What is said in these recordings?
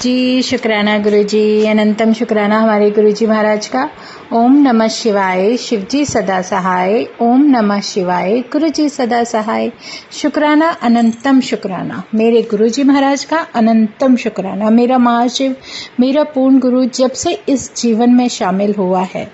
जी, शुक्राना गुरुजी, अनंतम शुक्राना हमारे गुरुजी महाराज का। ओम नमः शिवाय, शिवजी सदा सहाय। ओम नमः शिवाय, गुरुजी सदा सहाय। शुक्राना, अनंतम शुक्राना मेरे गुरुजी महाराज का, अनंतम शुक्राना मेरा महाशिव, मेरा पूर्ण गुरु जब से इस जीवन में शामिल हुआ है,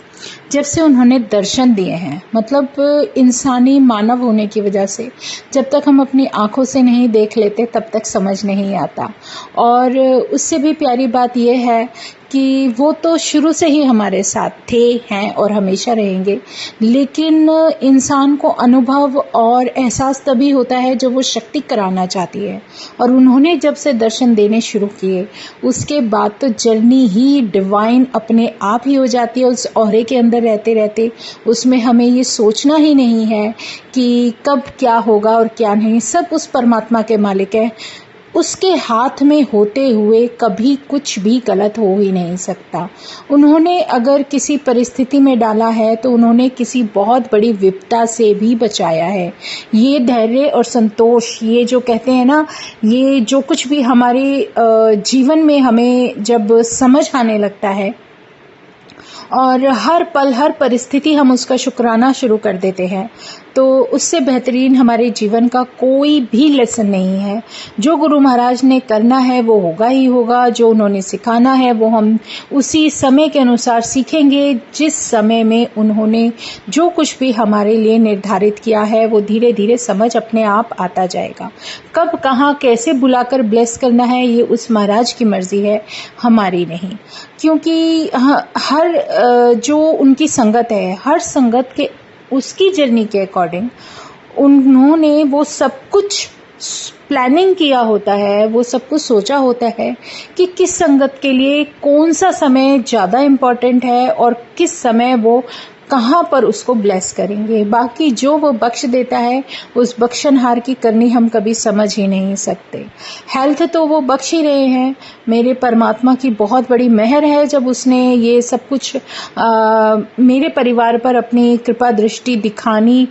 जब से उन्होंने दर्शन दिए हैं। मतलब इंसानी मानव होने की वजह से जब तक हम अपनी आंखों से नहीं देख लेते तब तक समझ नहीं आता। और उससे भी प्यारी बात यह है कि वो तो शुरू से ही हमारे साथ थे, हैं और हमेशा रहेंगे। लेकिन इंसान को अनुभव और एहसास तभी होता है जब वो शक्ति कराना चाहती है, और उन्होंने जब से दर्शन देने शुरू किए उसके बाद तो जर्नी ही डिवाइन अपने आप ही हो जाती है। उस ऑरे के अंदर रहते रहते उसमें हमें ये सोचना ही नहीं है कि कब क्या होगा और क्या नहीं। सब उस परमात्मा के मालिक है, उसके हाथ में होते हुए कभी कुछ भी गलत हो ही नहीं सकता। उन्होंने अगर किसी परिस्थिति में डाला है तो उन्होंने किसी बहुत बड़ी विपदा से भी बचाया है। ये धैर्य और संतोष, ये जो कहते हैं ना, ये जो कुछ भी हमारे जीवन में हमें जब समझ आने लगता है और हर पल हर परिस्थिति हम उसका शुक्राना शुरू कर देते हैं, तो उससे बेहतरीन हमारे जीवन का कोई भी लेसन नहीं है। जो गुरु महाराज ने करना है वो होगा ही होगा, जो उन्होंने सिखाना है वो हम उसी समय के अनुसार सीखेंगे। जिस समय में उन्होंने जो कुछ भी हमारे लिए निर्धारित किया है वो धीरे धीरे समझ अपने आप आता जाएगा। कब कहाँ कैसे बुलाकर ब्लेस करना है ये उस महाराज की मर्जी है, हमारी नहीं। क्योंकि हर जो उनकी संगत है, हर संगत के उसकी जर्नी के अकॉर्डिंग उन्होंने वो सब कुछ प्लानिंग किया होता है, वो सब कुछ सोचा होता है कि किस संगत के लिए कौन सा समय ज़्यादा इम्पोर्टेंट है और किस समय वो कहाँ पर उसको ब्लेस करेंगे। बाकी जो वो बख्श देता है उस बख्शनहार की करनी हम कभी समझ ही नहीं सकते। हेल्थ तो वो बख्श ही रहे हैं, मेरे परमात्मा की बहुत बड़ी मेहर है जब उसने ये सब कुछ मेरे परिवार पर अपनी कृपा दृष्टि दिखानी,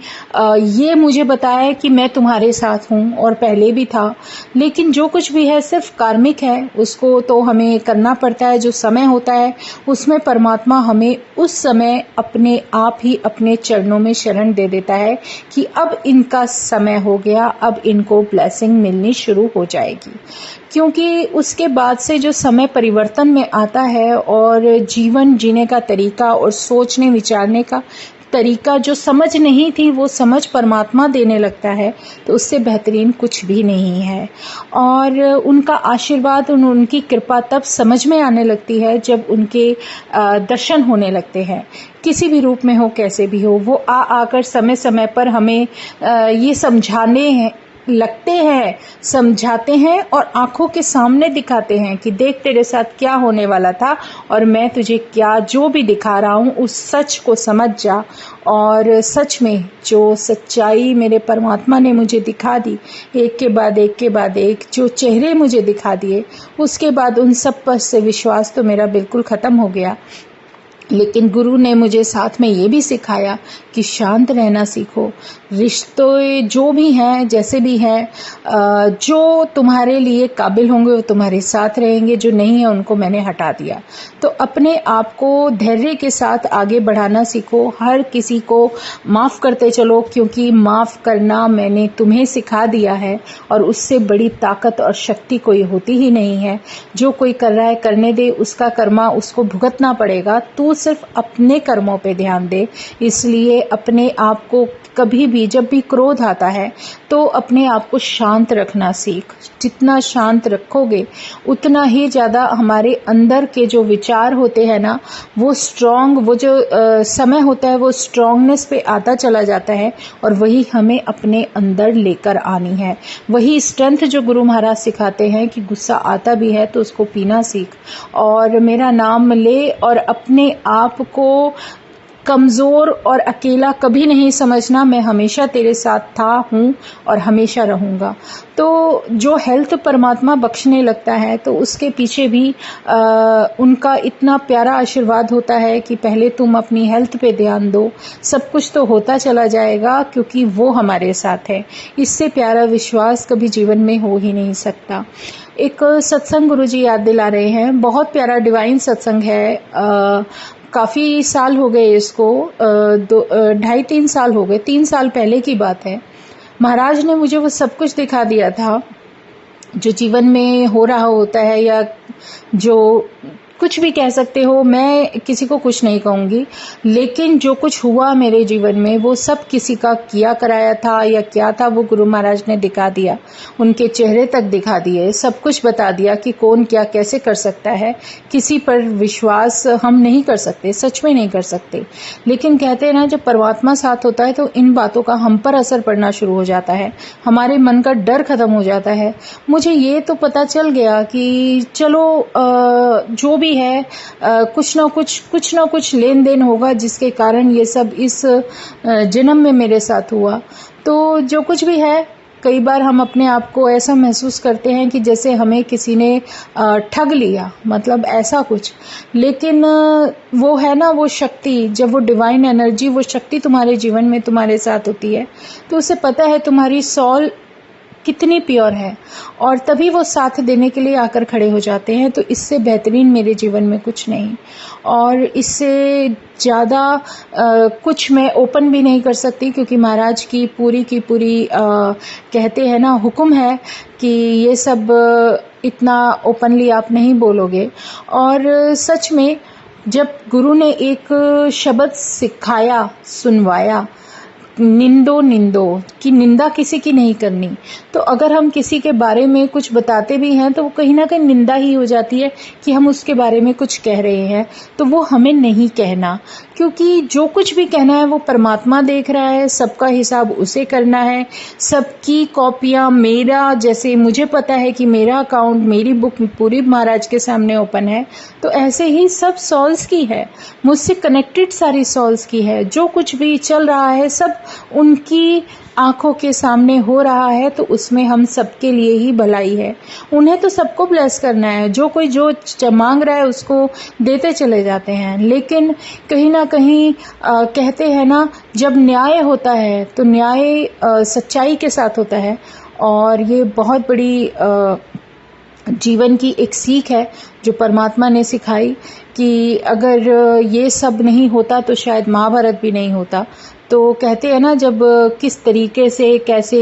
ये मुझे बताया कि मैं तुम्हारे साथ हूँ, और पहले भी था। लेकिन जो कुछ भी है सिर्फ कार्मिक है, उसको तो हमें करना पड़ता है। जो समय होता है उसमें परमात्मा हमें उस समय अपने आप ही अपने चरणों में शरण दे देता है कि अब इनका समय हो गया, अब इनको ब्लेसिंग मिलनी शुरू हो जाएगी। क्योंकि उसके बाद से जो समय परिवर्तन में आता है और जीवन जीने का तरीका और सोचने विचारने का तरीका जो समझ नहीं थी वो समझ परमात्मा देने लगता है, तो उससे बेहतरीन कुछ भी नहीं है। और उनका आशीर्वाद, उनकी कृपा तब समझ में आने लगती है जब उनके दर्शन होने लगते हैं, किसी भी रूप में हो, कैसे भी हो। वो आकर समय समय पर हमें ये समझाने हैं लगते हैं, समझाते हैं और आंखों के सामने दिखाते हैं कि देख तेरे साथ क्या होने वाला था और मैं तुझे क्या जो भी दिखा रहा हूँ उस सच को समझ जा। और सच में जो सच्चाई मेरे परमात्मा ने मुझे दिखा दी, एक के बाद एक जो चेहरे मुझे दिखा दिए, उसके बाद उन सब पर से विश्वास तो मेरा बिल्कुल ख़त्म हो गया। लेकिन गुरु ने मुझे साथ में ये भी सिखाया कि शांत रहना सीखो। रिश्ते जो भी हैं, जैसे भी हैं, जो तुम्हारे लिए काबिल होंगे वो तुम्हारे साथ रहेंगे, जो नहीं है उनको मैंने हटा दिया। तो अपने आप को धैर्य के साथ आगे बढ़ाना सीखो, हर किसी को माफ़ करते चलो, क्योंकि माफ़ करना मैंने तुम्हें सिखा दिया है और उससे बड़ी ताकत और शक्ति कोई होती ही नहीं है। जो कोई कर रहा है करने दे, उसका कर्मा उसको भुगतना पड़ेगा। तू सिर्फ अपने कर्मों पे ध्यान दे। इसलिए अपने आप को कभी भी जब भी क्रोध आता है तो अपने आप को शांत रखना सीख। जितना शांत रखोगे उतना ही ज़्यादा हमारे अंदर के जो विचार होते हैं ना, वो स्ट्रॉन्ग, वो जो समय होता है वो स्ट्रॉन्गनेस पे आता चला जाता है, और वही हमें अपने अंदर लेकर आनी है। वही स्ट्रेंथ जो गुरु महाराज सिखाते हैं कि गुस्सा आता भी है तो उसको पीना सीख, और मेरा नाम ले और अपने आप को कमज़ोर और अकेला कभी नहीं समझना, मैं हमेशा तेरे साथ था, हूँ और हमेशा रहूँगा। तो जो हेल्थ परमात्मा बख्शने लगता है तो उसके पीछे भी उनका इतना प्यारा आशीर्वाद होता है कि पहले तुम अपनी हेल्थ पे ध्यान दो, सब कुछ तो होता चला जाएगा क्योंकि वो हमारे साथ है। इससे प्यारा विश्वास कभी जीवन में हो ही नहीं सकता। एक सत्संग गुरुजी याद दिला रहे हैं, बहुत प्यारा डिवाइन सत्संग है। काफ़ी साल हो गए इसको, 2.5-3 साल हो गए, 3 साल पहले की बात है। महाराज ने मुझे वो सब कुछ दिखा दिया था जो जीवन में हो रहा होता है, या जो कुछ भी कह सकते हो, मैं किसी को कुछ नहीं कहूँगी, लेकिन जो कुछ हुआ मेरे जीवन में वो सब किसी का किया कराया था या क्या था, वो गुरु महाराज ने दिखा दिया, उनके चेहरे तक दिखा दिए, सब कुछ बता दिया कि कौन क्या कैसे कर सकता है। किसी पर विश्वास हम नहीं कर सकते, सच में नहीं कर सकते, लेकिन कहते हैं ना, जब परमात्मा साथ होता है तो इन बातों का हम पर असर पड़ना शुरू हो जाता है, हमारे मन का डर खत्म हो जाता है। मुझे ये तो पता चल गया कि चलो जो भी है, कुछ ना कुछ लेन देन होगा जिसके कारण ये सब इस जन्म में मेरे साथ हुआ। तो जो कुछ भी है, कई बार हम अपने आप को ऐसा महसूस करते हैं कि जैसे हमें किसी ने ठग लिया, मतलब ऐसा कुछ। लेकिन वो है ना, वो शक्ति, जब वो डिवाइन एनर्जी, वो शक्ति तुम्हारे जीवन में तुम्हारे साथ होती है तो उसे पता है तुम्हारी सोल कितनी प्योर है, और तभी वो साथ देने के लिए आकर खड़े हो जाते हैं। तो इससे बेहतरीन मेरे जीवन में कुछ नहीं, और इससे ज़्यादा कुछ मैं ओपन भी नहीं कर सकती, क्योंकि महाराज की पूरी कहते हैं ना, हुक्म है कि ये सब इतना ओपनली आप नहीं बोलोगे। और सच में जब गुरु ने एक शब्द सिखाया, सुनवाया, निंदो कि निंदा किसी की नहीं करनी, तो अगर हम किसी के बारे में कुछ बताते भी हैं तो वो कहीं ना कहीं निंदा ही हो जाती है कि हम उसके बारे में कुछ कह रहे हैं। तो वो हमें नहीं कहना, क्योंकि जो कुछ भी कहना है वो परमात्मा देख रहा है, सबका हिसाब उसे करना है। सबकी कॉपियाँ, मेरा जैसे मुझे पता है कि मेरा अकाउंट, मेरी बुक पूरी महाराज के सामने ओपन है, तो ऐसे ही सब सॉल्स की है, मुझसे कनेक्टेड सारी सॉल्स की है। जो कुछ भी चल रहा है सब उनकी आंखों के सामने हो रहा है, तो उसमें हम सबके लिए ही भलाई है। उन्हें तो सबको ब्लेस करना है, जो कोई जो मांग रहा है उसको देते चले जाते हैं। लेकिन कहीं ना कहीं कहते हैं ना, जब न्याय होता है तो न्याय सच्चाई के साथ होता है। और ये बहुत बड़ी जीवन की एक सीख है जो परमात्मा ने सिखाई कि अगर ये सब नहीं होता तो शायद महाभारत भी नहीं होता। तो कहते हैं ना, जब किस तरीके से कैसे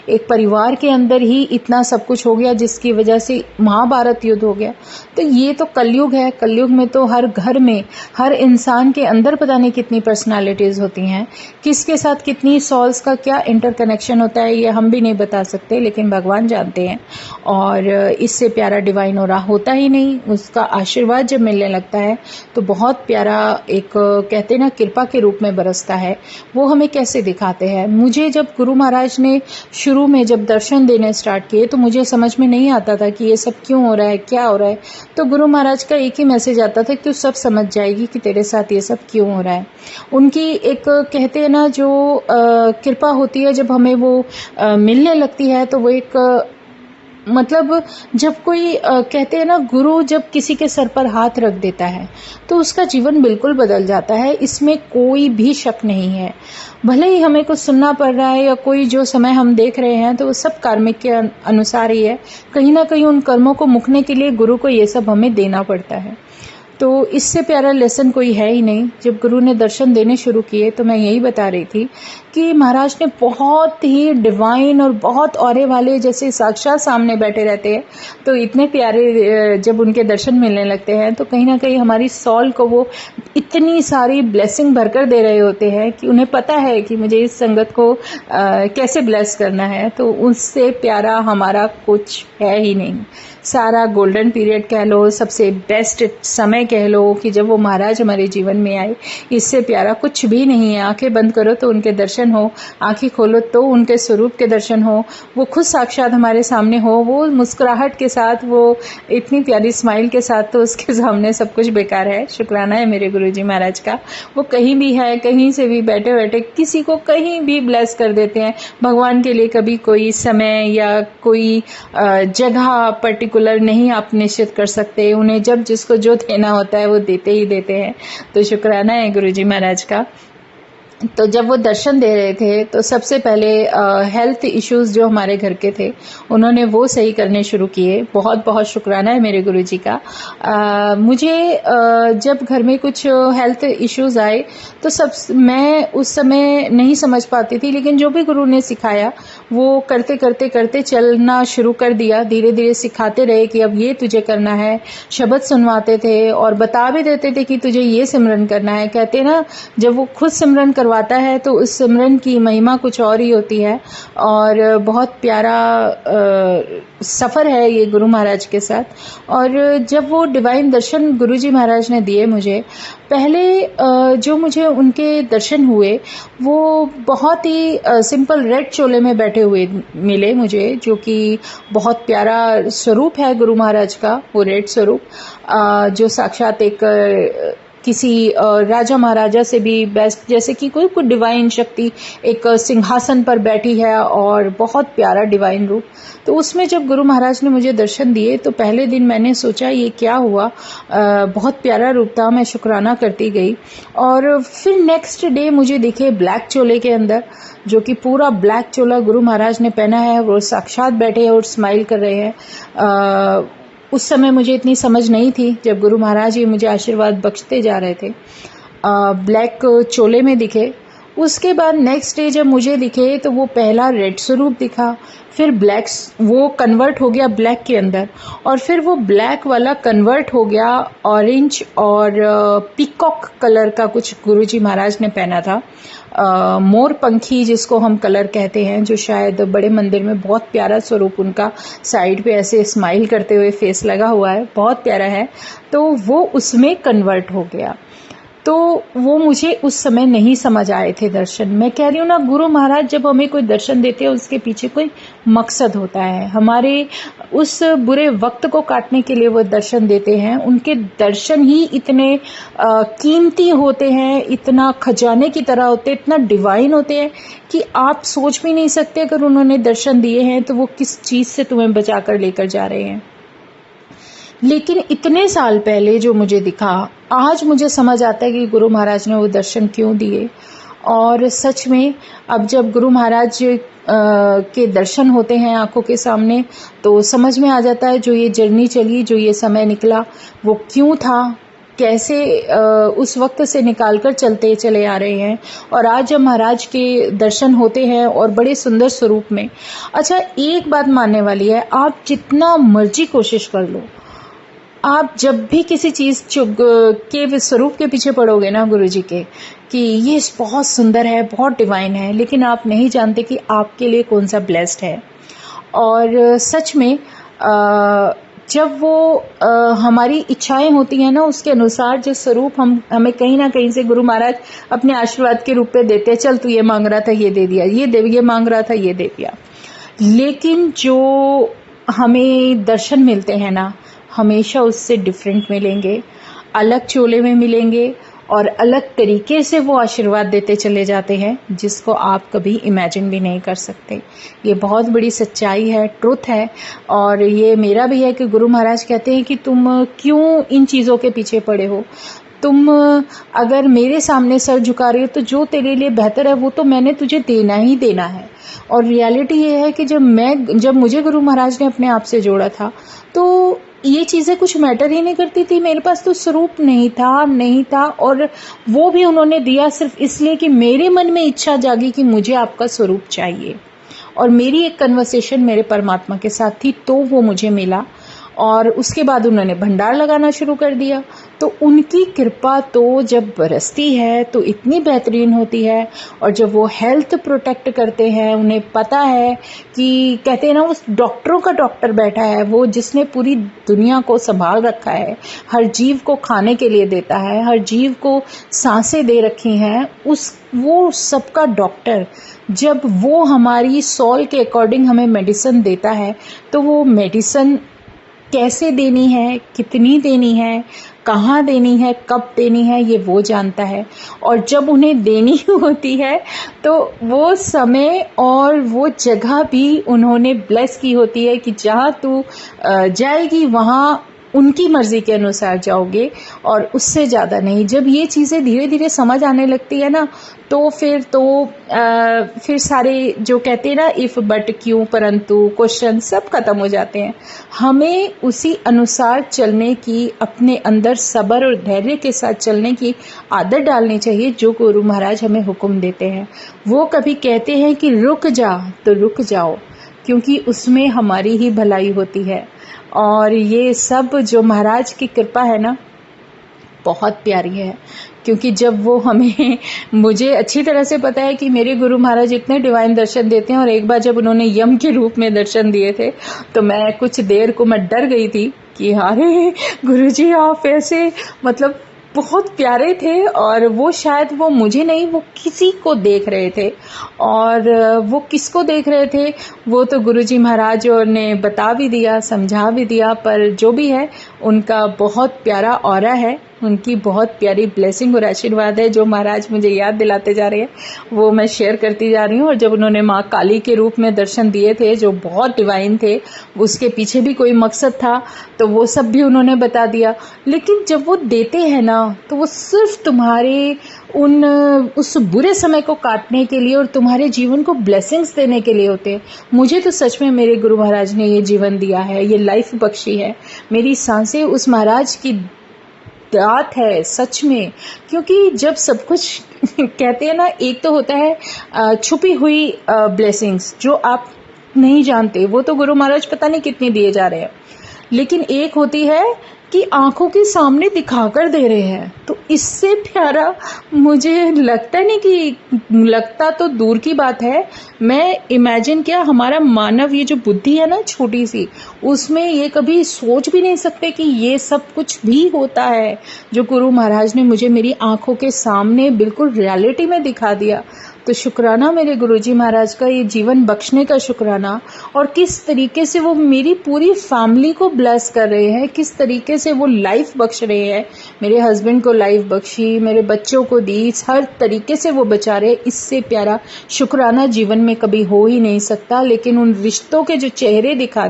एक परिवार के अंदर ही इतना सब कुछ हो गया जिसकी वजह से महाभारत युद्ध हो गया। तो ये तो कलयुग है, कलयुग में तो हर घर में, हर इंसान के अंदर पता नहीं कितनी पर्सनालिटीज होती हैं, किसके साथ कितनी सॉल्स का क्या इंटरकनेक्शन होता है, ये हम भी नहीं बता सकते, लेकिन भगवान जानते हैं। और इससे प्यारा डिवाइन ऑरा होता ही नहीं। उसका आशीर्वाद जब मिलने लगता है तो बहुत प्यारा एक कहते ना कृपा के रूप में बरसता है। वो हमें कैसे दिखाते हैं। मुझे जब गुरु महाराज ने शुरू में जब दर्शन देने स्टार्ट किए तो मुझे समझ में नहीं आता था कि ये सब क्यों हो रहा है, क्या हो रहा है। तो गुरु महाराज का एक ही मैसेज आता था कि तू सब समझ जाएगी कि तेरे साथ ये सब क्यों हो रहा है। उनकी एक कहते हैं ना जो कृपा होती है, जब हमें वो मिलने लगती है तो वो एक मतलब जब कोई कहते हैं ना, गुरु जब किसी के सर पर हाथ रख देता है तो उसका जीवन बिल्कुल बदल जाता है, इसमें कोई भी शक नहीं है। भले ही हमें कुछ सुनना पड़ रहा है या कोई जो समय हम देख रहे हैं तो वो सब कार्मिक के अनुसार ही है। कहीं ना कहीं उन कर्मों को मुकने के लिए गुरु को ये सब हमें देना पड़ता है। तो इससे प्यारा लेसन कोई है ही नहीं। जब गुरु ने दर्शन देने शुरू किए तो मैं यही बता रही थी कि महाराज ने बहुत ही डिवाइन और बहुत औरे वाले जैसे साक्षात सामने बैठे रहते हैं, तो इतने प्यारे जब उनके दर्शन मिलने लगते हैं तो कहीं ना कहीं हमारी सॉल को वो इतनी सारी ब्लेसिंग भरकर दे रहे होते हैं कि उन्हें पता है कि मुझे इस संगत को कैसे ब्लेस करना है। तो उससे प्यारा हमारा कुछ है ही नहीं। सारा गोल्डन पीरियड कह लो, सबसे बेस्ट समय कह लो कि जब वो महाराज हमारे जीवन में आए, इससे प्यारा कुछ भी नहीं है। आंखें बंद करो तो उनके दर्शन हो, आंखें खोलो तो उनके स्वरूप के दर्शन हो, वो खुद साक्षात हमारे सामने हो, वो मुस्कुराहट के साथ, वो इतनी प्यारी स्माइल के साथ, तो उसके सामने सब कुछ बेकार है। शुक्राना है मेरे गुरुजी महाराज का। वो कहीं भी है, कहीं से भी बैठे बैठे किसी को कहीं भी ब्लेस कर देते हैं। भगवान के लिए कभी कोई समय या कोई जगह पर्टिकुलर नहीं आप निश्चित कर सकते। उन्हें जब जिसको जो देना होता है वो देते ही देते हैं। तो शुक्राना है गुरुजी महाराज का। तो जब वो दर्शन दे रहे थे तो सबसे पहले हेल्थ इश्यूज जो हमारे घर के थे उन्होंने वो सही करने शुरू किए। बहुत बहुत शुक्राना है मेरे गुरुजी का। मुझे जब घर में कुछ हेल्थ इश्यूज आए तो मैं उस समय नहीं समझ पाती थी, लेकिन जो भी गुरु ने सिखाया वो करते करते करते चलना शुरू कर दिया। धीरे धीरे सिखाते रहे कि अब ये तुझे करना है, शब्द सुनवाते थे और बता भी देते थे कि तुझे ये सिमरन करना है। कहते ना, जब वो खुद सिमरन करवाता है तो उस सिमरन की महिमा कुछ और ही होती है। और बहुत प्यारा सफ़र है ये गुरु महाराज के साथ। और जब वो डिवाइन दर्शन गुरुजी महाराज ने दिए मुझे, पहले जो मुझे उनके दर्शन हुए वो बहुत ही सिंपल रेड चोले में बैठे हुए मिले मुझे, जो कि बहुत प्यारा स्वरूप है गुरु महाराज का। वो रेड स्वरूप जो साक्षात एक किसी राजा महाराजा से भी बेस्ट, जैसे कि कोई डिवाइन शक्ति एक सिंहासन पर बैठी है और बहुत प्यारा डिवाइन रूप। तो उसमें जब गुरु महाराज ने मुझे दर्शन दिए तो पहले दिन मैंने सोचा ये क्या हुआ, बहुत प्यारा रूप था, मैं शुक्राना करती गई। और फिर नेक्स्ट डे मुझे दिखे ब्लैक चोले के अंदर, जो कि पूरा ब्लैक चोला गुरु महाराज ने पहना है, वो साक्षात बैठे हैं और स्माइल कर रहे हैं। उस समय मुझे इतनी समझ नहीं थी जब गुरु महाराज ही मुझे आशीर्वाद बख्शते जा रहे थे। ब्लैक चोले में दिखे। उसके बाद नेक्स्ट डे जब मुझे दिखे तो वो पहला रेड स्वरूप दिखा, फिर ब्लैक, वो कन्वर्ट हो गया ब्लैक के अंदर, और फिर वो ब्लैक वाला कन्वर्ट हो गया ऑरेंज और पीकॉक कलर का कुछ गुरुजी महाराज ने पहना था। मोर पंखी जिसको हम कलर कहते हैं, जो शायद बड़े मंदिर में बहुत प्यारा स्वरूप उनका, साइड पे ऐसे स्माइल करते हुए फेस लगा हुआ है, बहुत प्यारा है। तो वो उसमें कन्वर्ट हो गया। तो वो मुझे उस समय नहीं समझ आए थे दर्शन। मैं कह रही हूँ ना, गुरु महाराज जब हमें कोई दर्शन देते हैं उसके पीछे कोई मकसद होता है। हमारे उस बुरे वक्त को काटने के लिए वो दर्शन देते हैं। उनके दर्शन ही इतने कीमती होते हैं, इतना खजाने की तरह होते हैं, इतना डिवाइन होते हैं कि आप सोच भी नहीं सकते अगर उन्होंने दर्शन दिए हैं तो वो किस चीज़ से तुम्हें बचा कर लेकर जा रहे हैं। लेकिन इतने साल पहले जो मुझे दिखा, आज मुझे समझ आता है कि गुरु महाराज ने वो दर्शन क्यों दिए। और सच में अब जब गुरु महाराज के दर्शन होते हैं आंखों के सामने तो समझ में आ जाता है जो ये जर्नी चली, जो ये समय निकला, वो क्यों था, कैसे उस वक्त से निकालकर चलते चले आ रहे हैं। और आज जब महाराज के दर्शन होते हैं और बड़े सुंदर स्वरूप में, अच्छा एक बात मानने वाली है, आप जितना मर्जी कोशिश कर लो, आप जब भी किसी चीज़ के स्वरूप के पीछे पड़ोगे ना गुरुजी के, कि ये बहुत सुंदर है, बहुत डिवाइन है, लेकिन आप नहीं जानते कि आपके लिए कौन सा ब्लेस्ड है। और सच में जब वो हमारी इच्छाएं होती हैं ना, उसके अनुसार जो स्वरूप हमें कहीं ना कहीं से गुरु महाराज अपने आशीर्वाद के रूप में देते हैं। चल तू ये मांग रहा था ये दे दिया, ये मांग रहा था ये दे दिया। लेकिन जो हमें दर्शन मिलते हैं ना, हमेशा उससे डिफरेंट मिलेंगे, अलग चोले में मिलेंगे और अलग तरीके से वो आशीर्वाद देते चले जाते हैं, जिसको आप कभी इमेजिन भी नहीं कर सकते। ये बहुत बड़ी सच्चाई है, ट्रुथ है। और ये मेरा भी है कि गुरु महाराज कहते हैं कि तुम क्यों इन चीज़ों के पीछे पड़े हो, तुम अगर मेरे सामने सर झुका रही हो तो जो तेरे लिए बेहतर है वो तो मैंने तुझे देना ही देना है। और रियलिटी ये है कि जब मुझे गुरु महाराज ने अपने आप से जोड़ा था तो ये चीज़ें कुछ मैटर ही नहीं करती थी। मेरे पास तो स्वरूप नहीं था और वो भी उन्होंने दिया सिर्फ इसलिए कि मेरे मन में इच्छा जागी कि मुझे आपका स्वरूप चाहिए। और मेरी एक कन्वर्सेशन मेरे परमात्मा के साथ थी तो वो मुझे मिला। और उसके बाद उन्होंने भंडार लगाना शुरू कर दिया। तो उनकी कृपा तो जब बरसती है तो इतनी बेहतरीन होती है। और जब वो हेल्थ प्रोटेक्ट करते हैं, उन्हें पता है कि कहते हैं ना, उस डॉक्टरों का डॉक्टर बैठा है, वो जिसने पूरी दुनिया को संभाल रखा है, हर जीव को खाने के लिए देता है, हर जीव को सांसें दे रखी हैं, वो सबका डॉक्टर जब वो हमारी सॉल के अकॉर्डिंग हमें मेडिसिन देता है, तो वो मेडिसिन कैसे देनी है, कितनी देनी है, कहाँ देनी है, कब देनी है, ये वो जानता है। और जब उन्हें देनी होती है तो वो समय और वो जगह भी उन्होंने ब्लेस की होती है कि जहाँ तू जाएगी वहाँ उनकी मर्जी के अनुसार जाओगे और उससे ज़्यादा नहीं। जब ये चीज़ें धीरे धीरे समझ आने लगती है ना, तो फिर सारे जो कहते हैं ना, इफ़ बट क्यों परंतु क्वेश्चन सब खत्म हो जाते हैं। हमें उसी अनुसार चलने की, अपने अंदर सब्र और धैर्य के साथ चलने की आदत डालनी चाहिए, जो गुरु महाराज हमें हुक्म देते हैं। वो कभी कहते हैं कि रुक जा तो रुक जाओ, क्योंकि उसमें हमारी ही भलाई होती है। और ये सब जो महाराज की कृपा है ना, बहुत प्यारी है। क्योंकि जब वो हमें, मुझे अच्छी तरह से पता है कि मेरे गुरु महाराज इतने डिवाइन दर्शन देते हैं। और एक बार जब उन्होंने यम के रूप में दर्शन दिए थे तो मैं कुछ देर को मैं डर गई थी कि अरे गुरुजी आप ऐसे, मतलब बहुत प्यारे थे। और वो शायद वो मुझे नहीं, वो किसी को देख रहे थे। और वो किसको देख रहे थे वो तो गुरुजी महाराज ने बता भी दिया, समझा भी दिया। पर जो भी है, उनका बहुत प्यारा ऑरा है, उनकी बहुत प्यारी ब्लेसिंग और आशीर्वाद है जो महाराज मुझे याद दिलाते जा रहे हैं, वो मैं शेयर करती जा रही हूँ। और जब उन्होंने माँ काली के रूप में दर्शन दिए थे जो बहुत डिवाइन थे, उसके पीछे भी कोई मकसद था, तो वो सब भी उन्होंने बता दिया। लेकिन जब वो देते हैं ना, तो वो सिर्फ तुम्हारे उस बुरे समय को काटने के लिए और तुम्हारे जीवन को ब्लेसिंग्स देने के लिए होते हैं। मुझे तो सच में मेरे गुरु महाराज ने ये जीवन दिया है, ये लाइफ बख्शी है। मेरी सांसें उस महाराज की दात है सच में। क्योंकि जब सब कुछ कहते हैं ना, एक तो होता है छुपी हुई ब्लेसिंग्स जो आप नहीं जानते, वो तो गुरु महाराज पता नहीं कितनी दिए जा रहे हैं। लेकिन एक होती है कि आंखों के सामने दिखाकर दे रहे हैं। तो इससे प्यारा मुझे लगता नहीं, कि लगता तो दूर की बात है, मैं इमेजिन क्या, हमारा मानव ये जो बुद्धि है ना छोटी सी, उसमें ये कभी सोच भी नहीं सकते कि ये सब कुछ भी होता है जो गुरु महाराज ने मुझे मेरी आंखों के सामने बिल्कुल रियलिटी में दिखा दिया। तो शुक्राना मेरे गुरुजी महाराज का, ये जीवन बख्शने का शुक्राना। और किस तरीके से वो मेरी पूरी फैमिली को ब्लेस कर रहे हैं, किस तरीके से वो लाइफ बख्श रहे हैं। मेरे हस्बैंड को लाइफ बख्शी, मेरे बच्चों को दी, हर तरीके से वो बचा रहे। इससे प्यारा शुक्राना जीवन में कभी हो ही नहीं सकता। लेकिन उन रिश्तों के जो चेहरे दिखा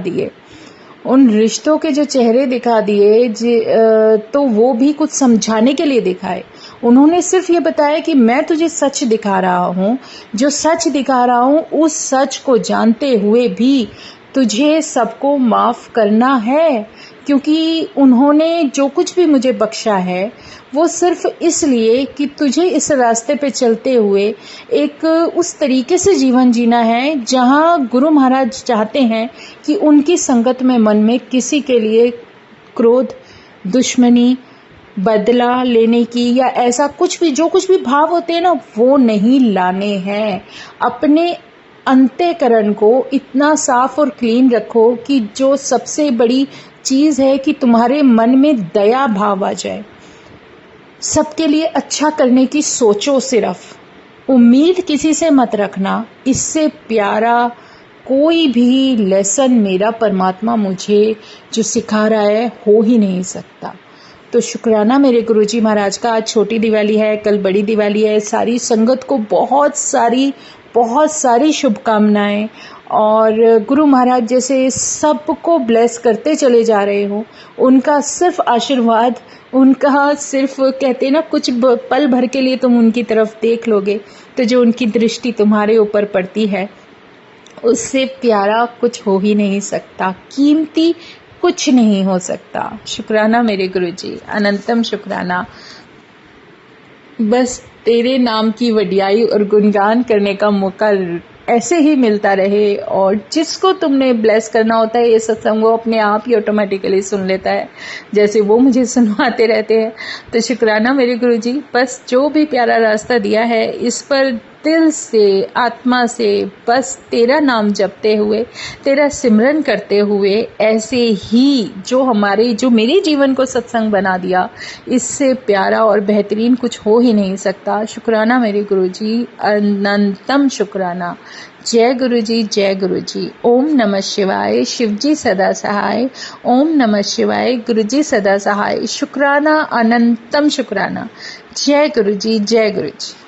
दिए, तो वो भी कुछ समझाने के लिए दिखाए। उन्होंने सिर्फ ये बताया कि मैं तुझे सच दिखा रहा हूँ, जो सच दिखा रहा हूँ उस सच को जानते हुए भी तुझे सबको माफ़ करना है। क्योंकि उन्होंने जो कुछ भी मुझे बख्शा है वो सिर्फ इसलिए कि तुझे इस रास्ते पे चलते हुए एक उस तरीके से जीवन जीना है जहाँ गुरु महाराज चाहते हैं कि उनकी संगत में मन में किसी के लिए क्रोध, दुश्मनी, बदला लेने की या ऐसा कुछ भी, जो कुछ भी भाव होते हैं ना, वो नहीं लाने हैं। अपने अंतःकरण को इतना साफ और क्लीन रखो कि जो सबसे बड़ी चीज़ है कि तुम्हारे मन में दया भाव आ जाए। सबके लिए अच्छा करने की सोचो, सिर्फ उम्मीद किसी से मत रखना। इससे प्यारा कोई भी लेसन मेरा परमात्मा मुझे जो सिखा रहा है हो ही नहीं सकता। तो शुक्राना मेरे गुरुजी महाराज का। आज छोटी दिवाली है, कल बड़ी दिवाली है। सारी संगत को बहुत सारी शुभकामनाएं। और गुरु महाराज जैसे सबको ब्लेस करते चले जा रहे हो, उनका सिर्फ आशीर्वाद, उनका सिर्फ कहते ना, कुछ पल भर के लिए तुम उनकी तरफ देख लोगे तो जो उनकी दृष्टि तुम्हारे ऊपर पड़ती है, उससे प्यारा कुछ हो ही नहीं सकता, कीमती कुछ नहीं हो सकता। शुक्राना मेरे गुरुजी, अनंतम शुक्राना। बस तेरे नाम की वडियाई और गुणगान करने का मौका ऐसे ही मिलता रहे, और जिसको तुमने ब्लेस करना होता है ये सत्संग वो अपने आप ही ऑटोमेटिकली सुन लेता है, जैसे वो मुझे सुनवाते रहते हैं। तो शुक्राना मेरे गुरुजी, बस जो भी प्यारा रास्ता दिया है इस पर दिल से आत्मा से बस तेरा नाम जपते हुए, तेरा सिमरन करते हुए, ऐसे ही जो मेरे जीवन को सत्संग बना दिया, इससे प्यारा और बेहतरीन कुछ हो ही नहीं सकता। शुक्राना मेरे गुरुजी, अनंतम शुक्राना। जय गुरुजी, जय गुरुजी। ओम नमः शिवाय। शिवजी सदा सहाय। ओम नमः शिवाय। गुरुजी सदा सहाय। शुक्राना, अनंतम शुक्राना। जय गुरुजी, जय गुरुजी।